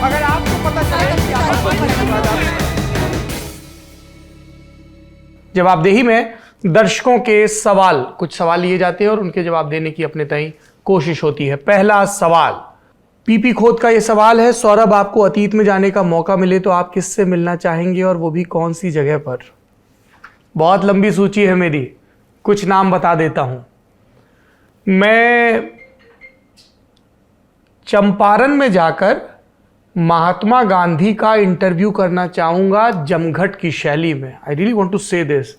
अगर आपको पता चले कि जवाबदेही में दर्शकों के सवाल, कुछ सवाल लिए जाते हैं और उनके जवाब देने की अपने तय कोशिश होती है। पहला सवाल पीपी खोद का यह सवाल है, सौरभ आपको अतीत में जाने का मौका मिले तो आप किससे मिलना चाहेंगे और वो भी कौन सी जगह पर? बहुत लंबी सूची है मेरी, कुछ नाम बता देता हूं। मैं चंपारण में जाकर महात्मा गांधी का इंटरव्यू करना चाहूंगा जमघट की शैली में। आई रियली वांट टू से दिस।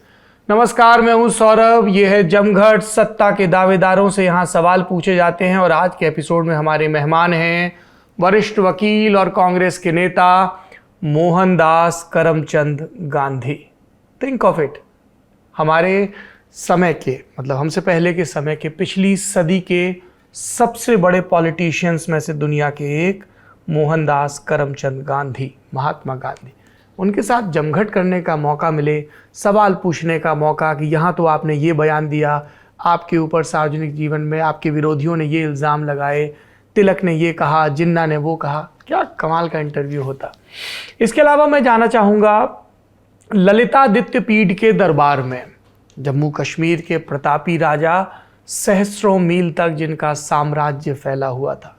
नमस्कार, मैं हूं सौरभ, यह है जमघट। सत्ता के दावेदारों से यहां सवाल पूछे जाते हैं और आज के एपिसोड में हमारे मेहमान हैं वरिष्ठ वकील और कांग्रेस के नेता Mohandas Karamchand Gandhi. Think of it, हमारे समय के, मतलब हमसे पहले के समय के, पिछली सदी के सबसे बड़े पॉलिटिशियंस में से दुनिया के एक मोहनदास करमचंद गांधी, महात्मा गांधी। उनके साथ जमघट करने का मौका मिले, सवाल पूछने का मौका कि यहाँ तो आपने ये बयान दिया, आपके ऊपर सार्वजनिक जीवन में आपके विरोधियों ने ये इल्ज़ाम लगाए, तिलक ने ये कहा, जिन्ना ने वो कहा। क्या कमाल का इंटरव्यू होता। इसके अलावा मैं जाना चाहूँगा ललितादित्य पीठ के दरबार में, जम्मू कश्मीर के प्रतापी राजा, सहस्रों मील तक जिनका साम्राज्य फैला हुआ था।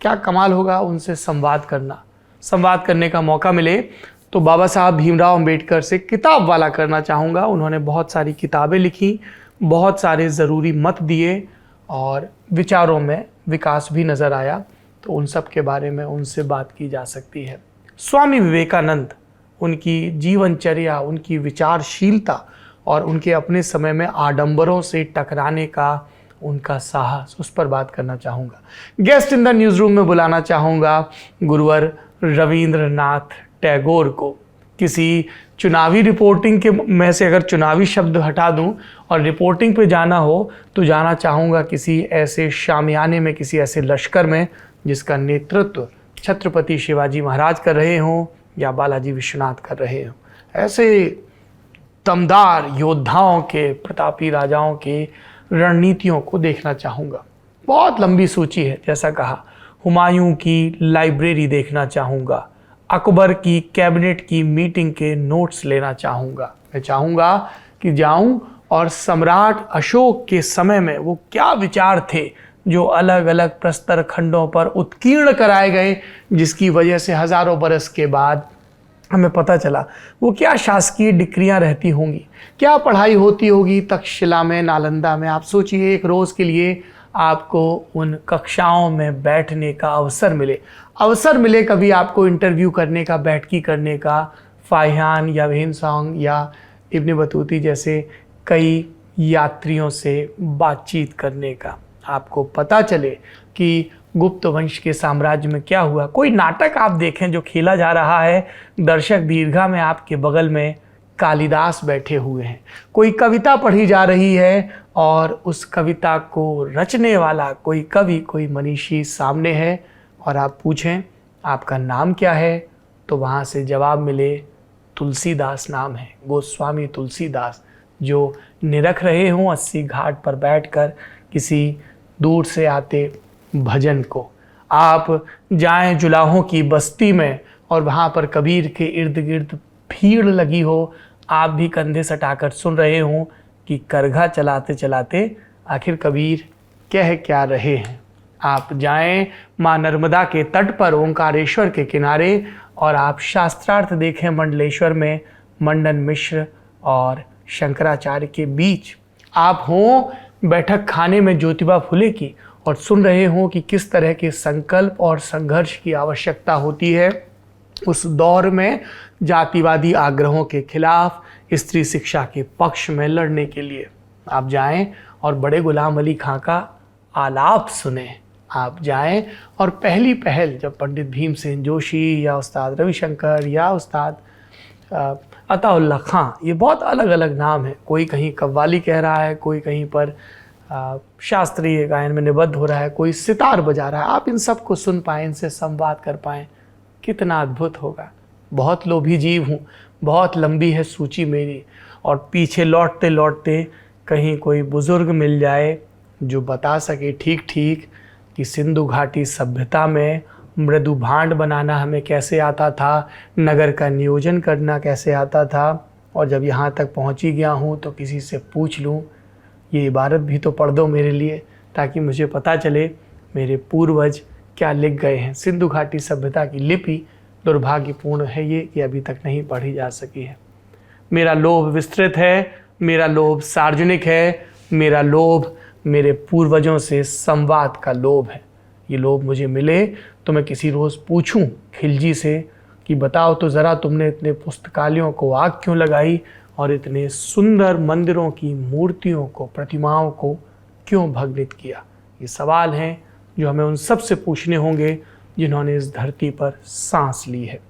क्या कमाल होगा उनसे संवाद करने का मौका मिले तो बाबा साहब भीमराव अंबेडकर से किताब वाला करना चाहूँगा। उन्होंने बहुत सारी किताबें लिखी, बहुत सारे ज़रूरी मत दिए और विचारों में विकास भी नज़र आया, तो उन सब के बारे में उनसे बात की जा सकती है। स्वामी विवेकानंद, उनकी जीवनचर्या, उनकी विचारशीलता और उनके अपने समय में आडंबरों से टकराने का उनका साहस, उस पर बात करना चाहूँगा। Guest in the news room में बुलाना चाहूँगा गुरुवर रविंद्रनाथ टैगोर को। किसी चुनावी रिपोर्टिंग के में से अगर चुनावी शब्द हटा दूं और रिपोर्टिंग पे जाना हो तो जाना चाहूँगा किसी ऐसे शामियाने में, किसी ऐसे लश्कर में जिसका नेतृत्व छत्रपति शिवाजी महाराज कर रहे हों या बालाजी विश्वनाथ कर रहे हों। ऐसे दमदार योद्धाओं के, प्रतापी राजाओं के रणनीतियों को देखना चाहूँगा। बहुत लंबी सूची है, जैसा कहा। हुमायूं की लाइब्रेरी देखना चाहूँगा, अकबर की कैबिनेट की मीटिंग के नोट्स लेना चाहूँगा। मैं चाहूँगा कि जाऊँ और सम्राट अशोक के समय में वो क्या विचार थे जो अलग अलग प्रस्तर खंडों पर उत्कीर्ण कराए गए, जिसकी वजह से हज़ारों बरस के बाद हमें पता चला वो क्या शासकीय डिक्रियां रहती होंगी, क्या पढ़ाई होती होगी तक्षशिला में, नालंदा में। आप सोचिए, एक रोज़ के लिए आपको उन कक्षाओं में बैठने का अवसर मिले, कभी आपको इंटरव्यू करने का, बैठकी करने का, फाहियान या वेहनसॉन्ग या इब्न बतूती जैसे कई यात्रियों से बातचीत करने का, आपको पता चले कि गुप्त वंश के साम्राज्य में क्या हुआ। कोई नाटक आप देखें जो खेला जा रहा है, दर्शक दीर्घा में आपके बगल में कालिदास बैठे हुए हैं, कोई कविता पढ़ी जा रही है और उस कविता को रचने वाला कोई कवि, कोई मनीषी सामने है और आप पूछें आपका नाम क्या है, तो वहाँ से जवाब मिले तुलसीदास नाम है, गोस्वामी तुलसीदास, जो निरख रहे हों 80 घाट पर बैठकर किसी दूर से आते भजन को। आप जाएं जुलाहों की बस्ती में और वहाँ पर कबीर के इर्द गिर्द भीड़ लगी हो, आप भी कंधे सटाकर सुन रहे हों कि करघा चलाते चलाते आखिर कबीर कह क्या रहे हैं। आप जाएं माँ नर्मदा के तट पर, ओंकारेश्वर के किनारे, और आप शास्त्रार्थ देखें मंडलेश्वर में मंडन मिश्र और शंकराचार्य के बीच। आप हों बैठक खाने में ज्योतिबा फुले की और सुन रहे हों कि किस तरह के संकल्प और संघर्ष की आवश्यकता होती है उस दौर में जातिवादी आग्रहों के खिलाफ, स्त्री शिक्षा के पक्ष में लड़ने के लिए। आप जाएं और बड़े गुलाम अली खां का आलाप सुने। आप जाएं और पहली पहल जब पंडित भीमसेन जोशी या उस्ताद रविशंकर या उस्ताद अताउल्ला खां, ये बहुत अलग अलग नाम है, कोई कहीं कव्वाली कह रहा है, कोई कहीं पर शास्त्रीय गायन में निबद्ध हो रहा है, कोई सितार बजा रहा है, आप इन सब को सुन पाएँ, इनसे संवाद कर पाएँ, कितना अद्भुत होगा। बहुत लोभी जीव हूँ, बहुत लंबी है सूची मेरी, और पीछे लौटते लौटते कहीं कोई बुज़ुर्ग मिल जाए जो बता सके ठीक ठीक कि सिंधु घाटी सभ्यता में मृदु भांड बनाना हमें कैसे आता था, नगर का नियोजन करना कैसे आता था, और जब यहाँ तक पहुँच ही गया हूँ तो किसी से पूछ लूँ, ये इबारत भी तो पढ़ दो मेरे लिए, ताकि मुझे पता चले मेरे पूर्वज क्या लिख गए हैं। सिंधु घाटी सभ्यता की लिपि दुर्भाग्यपूर्ण है ये कि अभी तक नहीं पढ़ी जा सकी है। मेरा लोभ विस्तृत है, मेरा लोभ सार्वजनिक है, मेरा लोभ मेरे पूर्वजों से संवाद का लोभ है। ये लोभ मुझे मिले तो मैं किसी रोज़ पूछूं खिलजी से कि बताओ तो ज़रा, तुमने इतने पुस्तकालयों को आग क्यों लगाई और इतने सुंदर मंदिरों की मूर्तियों को, प्रतिमाओं को क्यों भग्नित किया। ये सवाल हैं जो हमें उन सब से पूछने होंगे जिन्होंने इस धरती पर सांस ली है।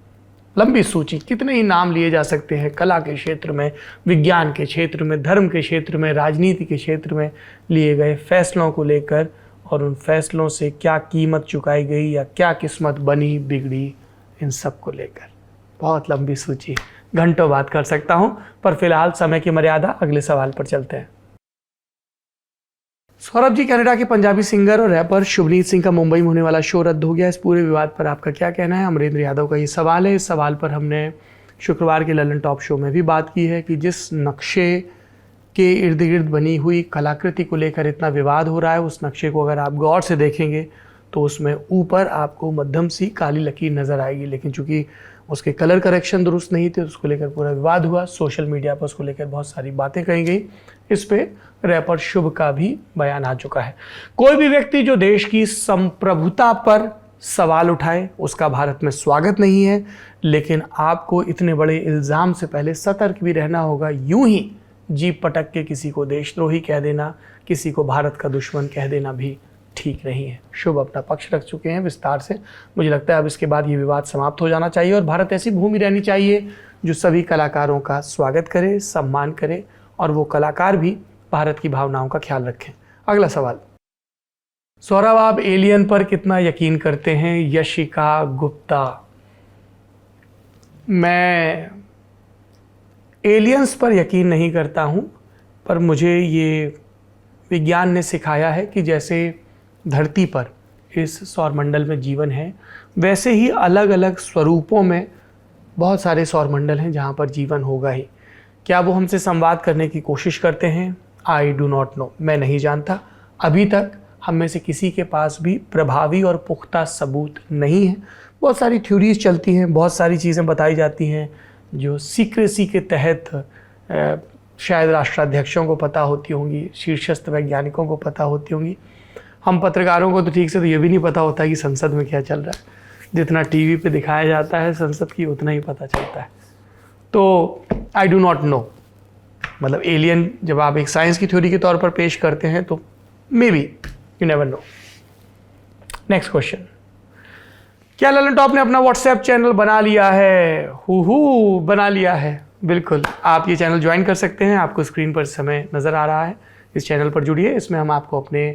लंबी सूची, कितने ही नाम लिए जा सकते हैं। कला के क्षेत्र में, विज्ञान के क्षेत्र में, धर्म के क्षेत्र में, राजनीति के क्षेत्र में लिए गए फैसलों को लेकर, और उन फैसलों से क्या कीमत चुकाई गई या क्या किस्मत बनी बिगड़ी, इन सब को लेकर बहुत लंबी सूची, घंटों बात कर सकता हूं, पर फिलहाल समय की मर्यादा, अगले सवाल पर चलते हैं। सौरभ जी, कनाडा के पंजाबी सिंगर और रैपर शुभनीत सिंह का मुंबई में होने वाला शो रद्द हो गया। इस पूरे विवाद पर आपका क्या कहना है? अमरेंद्र यादव का ये सवाल है। इस सवाल पर हमने शुक्रवार के ललन टॉप शो में भी बात की है कि जिस नक्शे के इर्द गिर्द बनी हुई कलाकृति को लेकर इतना विवाद हो रहा है, उस नक्शे को अगर आप गौर से देखेंगे तो उसमें ऊपर आपको मध्यम सी काली लकीर नज़र आएगी, लेकिन चूंकि उसके कलर करेक्शन दुरुस्त नहीं थे, उसको लेकर पूरा विवाद हुआ। सोशल मीडिया पर उसको लेकर बहुत सारी बातें कही गई। इस पे रैपर शुभ का भी बयान आ चुका है। कोई भी व्यक्ति जो देश की संप्रभुता पर सवाल उठाए, उसका भारत में स्वागत नहीं है, लेकिन आपको इतने बड़े इल्ज़ाम से पहले सतर्क भी रहना होगा। यूं ही जीप पटक के किसी को देशद्रोही कह देना, किसी को भारत का दुश्मन कह देना भी ठीक नहीं है। शुभ अपना पक्ष रख चुके हैं विस्तार से। मुझे लगता है अब इसके बाद ये विवाद समाप्त हो जाना चाहिए और भारत ऐसी भूमि रहनी चाहिए जो सभी कलाकारों का स्वागत करे, सम्मान करे, और वो कलाकार भी भारत की भावनाओं का ख्याल रखें। अगला सवाल, सौरभ आप एलियन पर कितना यकीन करते हैं? यशिका गुप्ता, मैं एलियंस पर यकीन नहीं करता हूँ, पर मुझे ये विज्ञान ने सिखाया है कि जैसे धरती पर इस सौरमंडल में जीवन है, वैसे ही अलग अलग स्वरूपों में बहुत सारे सौरमंडल हैं जहाँ पर जीवन होगा ही। क्या वो हमसे संवाद करने की कोशिश करते हैं? आई डू नॉट नो, मैं नहीं जानता। अभी तक हम में से किसी के पास भी प्रभावी और पुख्ता सबूत नहीं है। बहुत सारी थ्योरीज चलती हैं, बहुत सारी चीज़ें बताई जाती हैं जो सीक्रेसी के तहत शायद राष्ट्राध्यक्षों को पता होती होंगी, शीर्षस्थ वैज्ञानिकों को पता होती होंगी। हम पत्रकारों को तो ठीक से तो ये भी नहीं पता होता कि संसद में क्या चल रहा है। जितना टीवी पे दिखाया जाता है संसद की, उतना ही पता चलता है। तो आई डू नॉट नो, मतलब एलियन जब आप एक साइंस की थ्योरी के तौर पर पेश करते हैं तो may be, you never know. Next question, क्या ललन टॉप ने अपना व्हाट्सएप चैनल बना लिया है? हु बना लिया है, बिल्कुल। आप ये चैनल ज्वाइन कर सकते हैं, आपको स्क्रीन पर समय नज़र आ रहा है। इस चैनल पर जुड़िए, इसमें हम आपको अपने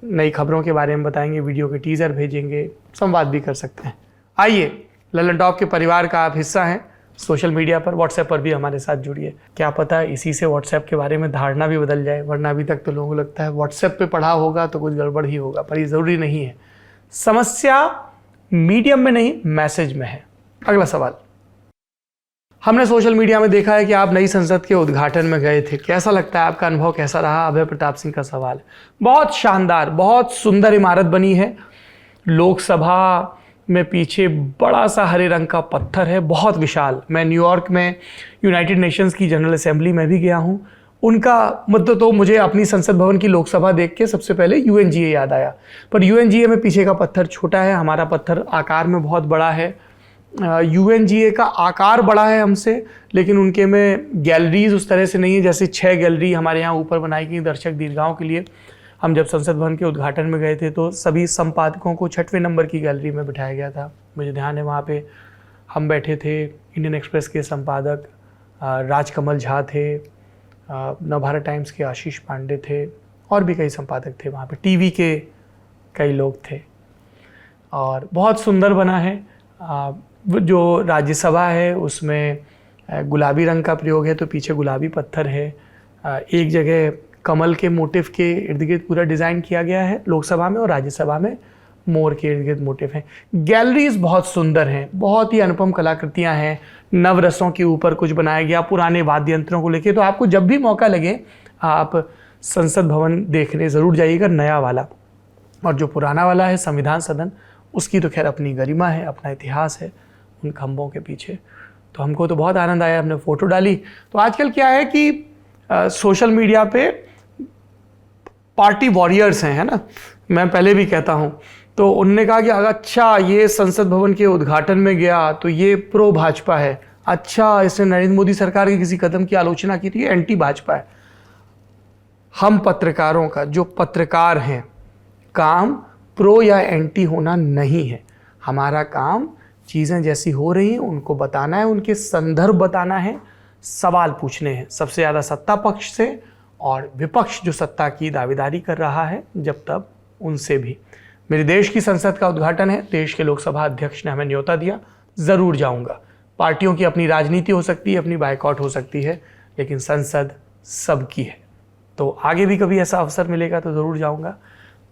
नई खबरों के बारे में बताएंगे, वीडियो के टीज़र भेजेंगे, संवाद भी कर सकते हैं। आइए, ललन टॉप के परिवार का आप हिस्सा हैं। सोशल मीडिया पर, व्हाट्सएप पर भी हमारे साथ जुड़िए। क्या पता इसी से व्हाट्सएप के बारे में धारणा भी बदल जाए, वरना अभी तक तो लोगों को लगता है व्हाट्सएप पे पढ़ा होगा तो कुछ गड़बड़ ही होगा, पर ये ज़रूरी नहीं है। समस्या मीडियम में नहीं, मैसेज में है। अगला सवाल, हमने सोशल मीडिया में देखा है कि आप नई संसद के उद्घाटन में गए थे, कैसा लगता है? आपका अनुभव कैसा रहा? अभय प्रताप सिंह का सवाल है। बहुत शानदार, बहुत सुंदर इमारत बनी है। लोकसभा में पीछे बड़ा सा हरे रंग का पत्थर है, बहुत विशाल। मैं न्यूयॉर्क में यूनाइटेड नेशंस की जनरल असेंबली में भी गया हूँ। उनका मतलब तो मुझे अपनी संसद भवन की लोकसभा देख के सबसे पहले यूएनजीए याद आया, पर यूएनजीए में पीछे का पत्थर छोटा है, हमारा पत्थर आकार में बहुत बड़ा है। यूएनजीए का आकार बड़ा है हमसे, लेकिन उनके में गैलरीज उस तरह से नहीं है। जैसे 6 गैलरी हमारे यहाँ ऊपर बनाई गई दर्शक दीर्घाओं के लिए। हम जब संसद भवन के उद्घाटन में गए थे तो सभी संपादकों को 6वें नंबर की गैलरी में बिठाया गया था। मुझे ध्यान है वहाँ पे हम बैठे थे। इंडियन एक्सप्रेस के संपादक राजकमल झा थे, नवभारत टाइम्स के आशीष पांडे थे, और भी कई संपादक थे वहाँ पे, टीवी के कई लोग थे, और बहुत सुंदर बना है। जो राज्यसभा है उसमें गुलाबी रंग का प्रयोग है, तो पीछे गुलाबी पत्थर है। एक जगह कमल के मोटिव के इर्द गिर्द पूरा डिज़ाइन किया गया है लोकसभा में, और राज्यसभा में मोर के इर्द गिर्द मोटिव हैं। गैलरीज बहुत सुंदर हैं, बहुत ही अनुपम कलाकृतियां हैं। नवरसों के ऊपर कुछ बनाया गया, पुराने वाद्य यंत्रों को लेके। तो आपको जब भी मौका लगे आप संसद भवन देखने ज़रूर जाइएगा, नया वाला। और जो पुराना वाला है संविधान सदन, उसकी तो खैर अपनी गरिमा है, अपना इतिहास है उन खंभों के पीछे। तो हमको तो बहुत आनंद आया, हमने फ़ोटो डाली। तो आजकल क्या है कि सोशल मीडिया पे पार्टी वॉरियर्स हैं, है ना, मैं पहले भी कहता हूँ। तो उनने कहा कि अच्छा ये संसद भवन के उद्घाटन में गया तो ये प्रो भाजपा है, अच्छा इसने नरेंद्र मोदी सरकार के किसी कदम की आलोचना की थी, एंटी भाजपा है। हम पत्रकारों का, जो पत्रकार हैं, काम प्रो या एंटी होना नहीं है। हमारा काम चीज़ें जैसी हो रही हैं उनको बताना है, उनके संदर्भ बताना है, सवाल पूछने हैं, सबसे ज़्यादा सत्ता पक्ष से और विपक्ष जो सत्ता की दावेदारी कर रहा है जब तब उनसे भी। मेरे देश की संसद का उद्घाटन है, देश के लोकसभा अध्यक्ष ने हमें न्योता दिया, ज़रूर जाऊंगा। पार्टियों की अपनी राजनीति हो सकती है, अपनी बायकॉट हो सकती है, लेकिन संसद सबकी है। तो आगे भी कभी ऐसा अवसर मिलेगा तो ज़रूर जाऊंगा।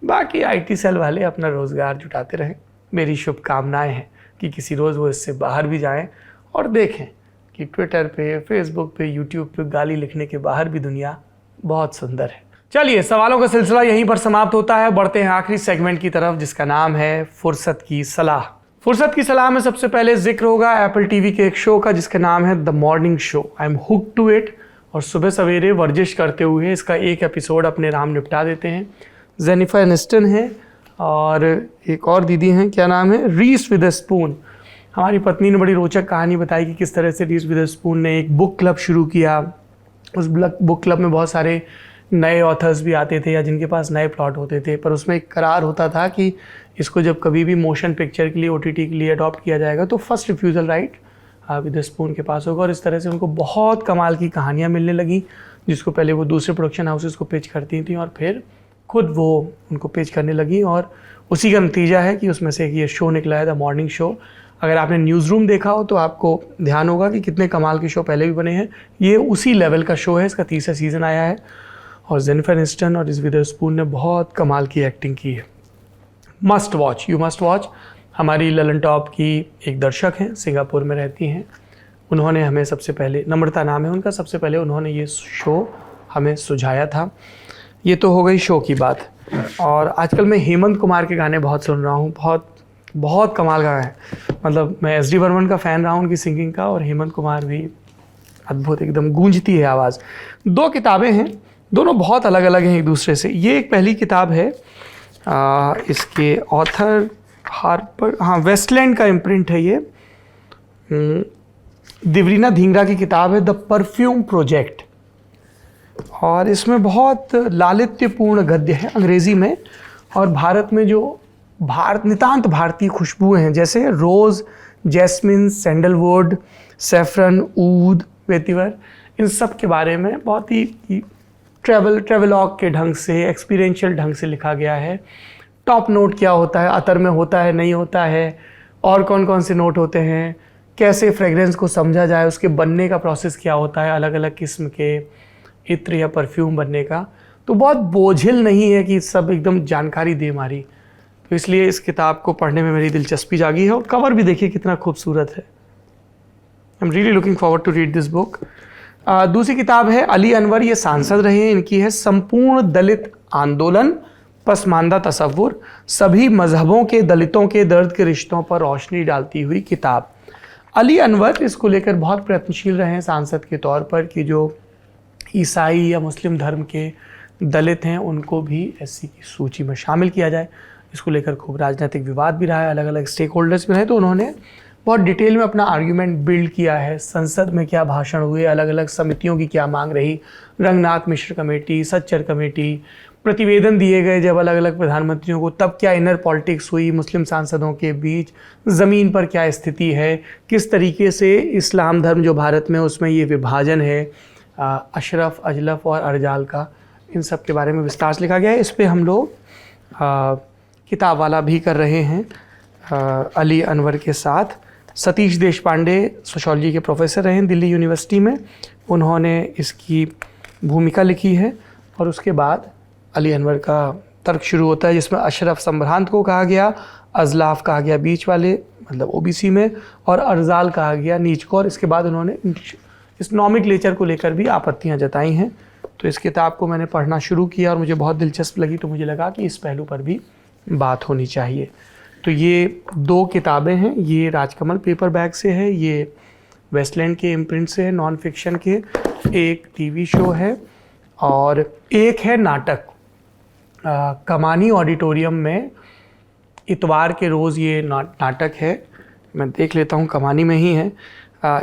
बाकी IT सेल वाले अपना रोज़गार जुटाते रहें। मेरी शुभकामनाएं हैं कि किसी रोज़ वो इससे बाहर भी जाएं और देखें कि ट्विटर पे, फेसबुक पे, यूट्यूब पे गाली लिखने के बाहर भी दुनिया बहुत सुंदर है। चलिए, सवालों का सिलसिला यहीं पर समाप्त होता है। बढ़ते हैं आखिरी सेगमेंट की तरफ, जिसका नाम है फुर्सत की सलाह। फुर्सत की सलाह में सबसे पहले जिक्र होगा एप्पल TV के एक शो का, जिसका नाम है the morning show. I am hooked to it, और सुबह सवेरे वर्जिश करते हुए इसका एक एपिसोड अपने नाम निपटा देते हैं। जेनिफर एनिस्टन है और एक और दीदी हैं, क्या नाम है, रीस विदरस्पून। हमारी पत्नी ने बड़ी रोचक कहानी बताई कि किस तरह से रीस विदरस्पून ने एक बुक क्लब शुरू किया। उस बुक क्लब में बहुत सारे नए ऑथर्स भी आते थे या जिनके पास नए प्लॉट होते थे, पर उसमें एक करार होता था कि इसको जब कभी भी मोशन पिक्चर के लिए, OTT के लिए अडॉप्ट किया जाएगा तो फर्स्ट रिफ्यूज़ल राइट विदरस्पून के पास होगा। और इस तरह से उनको बहुत कमाल की कहानियाँ मिलने लगी, जिसको पहले वो दूसरे प्रोडक्शन हाउसेस को पिच करती थी और फिर खुद वो उनको पिच करने लगी। और उसी का नतीजा है कि उसमें से एक ये शो निकला है, द मॉर्निंग शो। अगर आपने न्यूज़ रूम देखा हो तो आपको ध्यान होगा कि कितने कमाल के शो पहले भी बने हैं। ये उसी लेवल का शो है, इसका 3रा सीज़न आया है और जेनिफर एनिस्टन और रीस विदरस्पून ने बहुत कमाल की एक्टिंग की है। Must watch, you must watch. हमारी ललन टॉप की एक दर्शक हैं, सिंगापुर में रहती हैं। उन्होंने हमें सबसे पहले, नम्रता नाम है उनका, सबसे पहले उन्होंने ये शो हमें सुझाया था। ये तो हो गई शो की बात। और आजकल मैं हेमंत कुमार के गाने बहुत सुन रहा हूँ, बहुत बहुत कमाल का है। मतलब मैं SD बर्मन का फ़ैन रहा हूँ उनकी सिंगिंग का, और हेमंत कुमार भी अद्भुत, एकदम गूंजती है आवाज़। 2 किताबें हैं, दोनों बहुत अलग अलग हैं एक दूसरे से। ये एक पहली किताब है, इसके ऑथर हार्पर, वेस्टलैंड का इम्प्रिंट है ये। देवरीना धींगरा की किताब है द परफ्यूम प्रोजेक्ट, और इसमें बहुत लालित्यपूर्ण गद्य है अंग्रेज़ी में। और भारत में जो नितांत भारतीय खुशबुएं हैं, जैसे रोज़, जैस्मिन, सैंडलवुड, सैफरन, ऊद, वेटिवर, इन सब के बारे में बहुत ही ट्रेवलॉग के ढंग से, एक्सपीरियंशियल ढंग से लिखा गया है। टॉप नोट क्या होता है, अतर में होता है नहीं होता है, और कौन कौन से नोट होते हैं, कैसे फ्रेगरेंस को समझा जाए, उसके बनने का प्रोसेस क्या होता है, अलग अलग किस्म के इत्र या परफ्यूम बनने का। तो बहुत बोझिल नहीं है कि सब एकदम जानकारी दे मारी। तो इसलिए इस किताब को पढ़ने में मेरी दिलचस्पी जागी है। और कवर भी देखिए कितना खूबसूरत है। I am really looking forward to read this book. दूसरी किताब है अली अनवर, ये सांसद रहे हैं, इनकी है संपूर्ण दलित आंदोलन, पसमानदा तसव्वुर, सभी मजहबों के दलितों के दर्द के रिश्तों पर रोशनी डालती हुई किताब। अली अनवर इसको लेकर बहुत प्रयत्नशील रहे हैं सांसद के तौर पर कि जो ईसाई या मुस्लिम धर्म के दलित हैं उनको भी SC की सूची में शामिल किया जाए। इसको लेकर खूब राजनीतिक विवाद भी रहा है, अलग अलग स्टेक होल्डर्स भी रहे। तो उन्होंने बहुत डिटेल में अपना आर्ग्यूमेंट बिल्ड किया है। संसद में क्या भाषण हुए, अलग अलग समितियों की क्या मांग रही, रंगनाथ मिश्र कमेटी, सच्चर कमेटी, प्रतिवेदन दिए गए जब अलग अलग प्रधानमंत्रियों को, तब क्या इनर पॉलिटिक्स हुई मुस्लिम सांसदों के बीच, ज़मीन पर क्या स्थिति है, किस तरीके से इस्लाम धर्म जो भारत में उसमें ये विभाजन है अशरफ, अजलफ और अर्जाल का, इन सब के बारे में विस्तार से लिखा गया है। इस पर हम लोग किताब वाला भी कर रहे हैं अली अनवर के साथ। सतीश देशपांडे सोशोलॉजी के प्रोफेसर हैं दिल्ली यूनिवर्सिटी में, उन्होंने इसकी भूमिका लिखी है और उसके बाद अली अनवर का तर्क शुरू होता है, जिसमें अशरफ संभ्रांत को कहा गया, अजलाफ कहा गया बीच वाले मतलब ओबीसी में, और अर्जाल कहा गया नीच को। और इसके बाद उन्होंने इस नॉमेनक्लेचर को लेकर भी आपत्तियां जताई हैं। तो इस किताब को मैंने पढ़ना शुरू किया और मुझे बहुत दिलचस्प लगी, तो मुझे लगा कि इस पहलू पर भी बात होनी चाहिए। तो ये 2 किताबें हैं, ये राजकमल पेपर बैग से है, ये वेस्टलैंड के इम्प्रिंट से है, नॉन फिक्शन के। एक टीवी शो है और एक है नाटक। कमानी ऑडिटोरियम में इतवार के रोज़ ये नाटक है, मैं देख लेता हूँ, कमानी में ही है।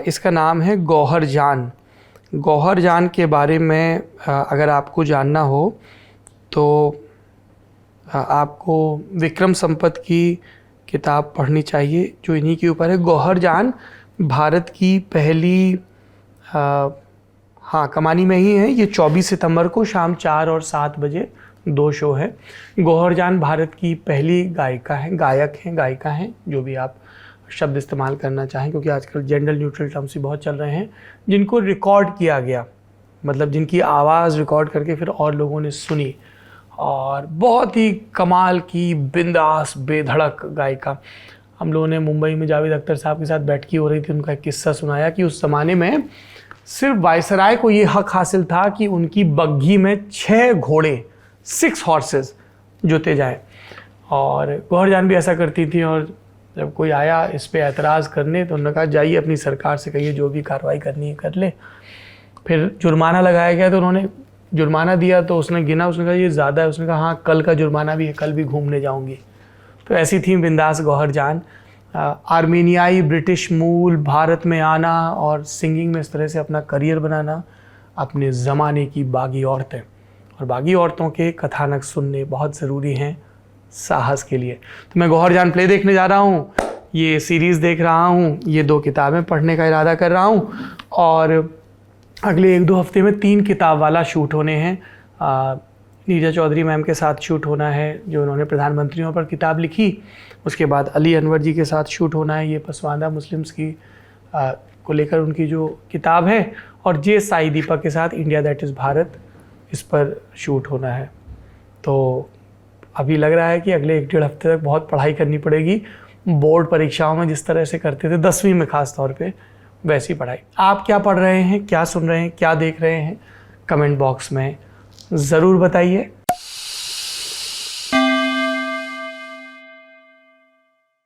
इसका नाम है गौहर जान। गौहर जान के बारे में अगर आपको जानना हो तो आपको विक्रम संपत की किताब पढ़नी चाहिए जो इन्हीं के ऊपर है। गौहर जान भारत की पहली कमानी में ही है। ये 24 सितंबर को शाम 4 और 7 बजे 2 शो है। गौहर जान भारत की पहली गायिका हैं, जो भी आप शब्द इस्तेमाल करना चाहें, क्योंकि आजकल जेंडर न्यूट्रल टर्म्स भी बहुत चल रहे हैं, जिनको रिकॉर्ड किया गया, मतलब जिनकी आवाज़ रिकॉर्ड करके फिर और लोगों ने सुनी, और बहुत ही कमाल की बिंदास बेधड़क गायिका। हम लोगों ने मुंबई में जावेद अख्तर साहब के साथ बैठकी हो रही थी, उनका एक किस्सा सुनाया कि उस ज़माने में सिर्फ वायसराय को ये हक हासिल था कि उनकी बग्घी में 6 घोड़े 6 हॉर्सेस जोते जाएं, और गौहर जान भी ऐसा करती थी। और जब कोई आया इस पे एतराज़ करने तो उन्होंने कहा जाइए अपनी सरकार से कहिए जो भी कार्रवाई करनी है कर ले। फिर जुर्माना लगाया गया तो उन्होंने जुर्माना दिया, तो उसने गिना, उसने कहा ये ज़्यादा है। उसने कहा हाँ कल का जुर्माना भी है, कल भी घूमने जाऊँगी। तो ऐसी थी बिंदास गौहर जान। आर्मेनियाई ब्रिटिश मूल, भारत में आना और सिंगिंग में इस तरह से अपना करियर बनाना, अपने ज़माने की बागी औरतें, और बागी औरतों के कथानक सुनने बहुत ज़रूरी हैं साहस के लिए। तो मैं गौहर जान प्ले देखने जा रहा हूँ, ये सीरीज़ देख रहा हूँ, ये 2 किताबें पढ़ने का इरादा कर रहा हूँ, और अगले 1-2 हफ्ते में 3 किताब वाला शूट होने हैं। नीरजा चौधरी मैम के साथ शूट होना है, जो उन्होंने प्रधानमंत्रियों पर किताब लिखी। उसके बाद अली अनवर जी के साथ शूट होना है, ये पसमानदा मुस्लिम्स की को लेकर उनकी जो किताब है, और जे साई दीपक के साथ इंडिया दैट इज़ भारत, इस पर शूट होना है। तो अभी लग रहा है कि अगले 1-1.5 हफ्ते तक बहुत पढ़ाई करनी पड़ेगी। बोर्ड परीक्षाओं में जिस तरह से करते थे 10वीं में ख़ास तौर पे, वैसी पढ़ाई। आप क्या पढ़ रहे हैं, क्या सुन रहे हैं, क्या देख रहे हैं, कमेंट बॉक्स में ज़रूर बताइए।